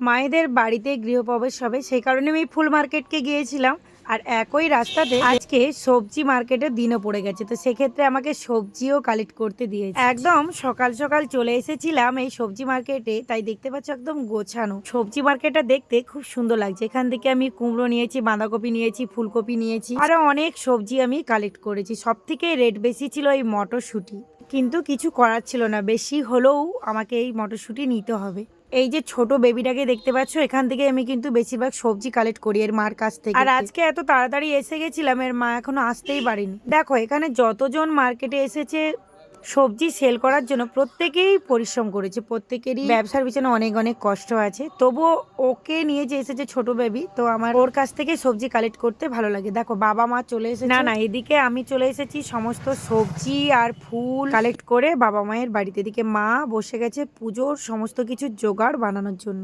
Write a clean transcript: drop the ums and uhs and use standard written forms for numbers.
মায়েদের বাড়িতে গৃহপ্রবেশ হবে, সেই কারণে আমি ফুল মার্কেটকে গিয়েছিলাম। আর একই রাস্তাতে আজকে সবজি মার্কেটের দিনও পড়ে গেছে, তো সেক্ষেত্রে আমাকে সবজিও কালেক্ট করতে দিয়েছে। একদম সকাল সকাল চলে এসেছিলাম এই সবজি মার্কেটে, তাই দেখতে পাচ্ছ একদম গোছানো সবজি মার্কেটটা দেখতে খুব সুন্দর লাগছে। এখান থেকে আমি কুমড়ো নিয়েছি, বাঁধাকপি নিয়েছি, ফুলকপি নিয়েছি, আরো অনেক সবজি আমি কালেক্ট করেছি। সব থেকে রেট বেশি ছিল এই মটরশুঁটি, কিন্তু কিছু করার ছিল না, বেশি হলেও আমাকে এই মটরশুঁটি নিতে হবে। এই যে ছোট বেবিটাকে দেখতে পাচ্ছ, এখান থেকে আমি কিন্তু বেশিরভাগ সবজি কালেক্ট করি এর মার কাছ থেকে। আর আজকে এত তাড়াতাড়ি এসে গেছিলাম, এর মা এখনো আসতেই পারেনি। দেখো এখানে যতজন মার্কেটে এসেছে সবজি সেল করার জন্য, প্রত্যেকেই পরিশ্রম করেছে, প্রত্যেকেরই ব্যবসার পিছনে অনেক অনেক কষ্ট আছে। তবুও ওকে নিয়ে যে এসেছে ছোট বেবি, তো আমার ওর কাছ থেকে সবজি কালেক্ট করতে ভালো লাগে। দেখো বাবা মা চলে এসেছে, না এদিকে আমি চলে এসেছি সমস্ত সবজি আর ফুল কালেক্ট করে বাবা মায়ের বাড়িতে। এদিকে মা বসে গেছে পুজোর সমস্ত কিছু জোগাড় বানানোর জন্য।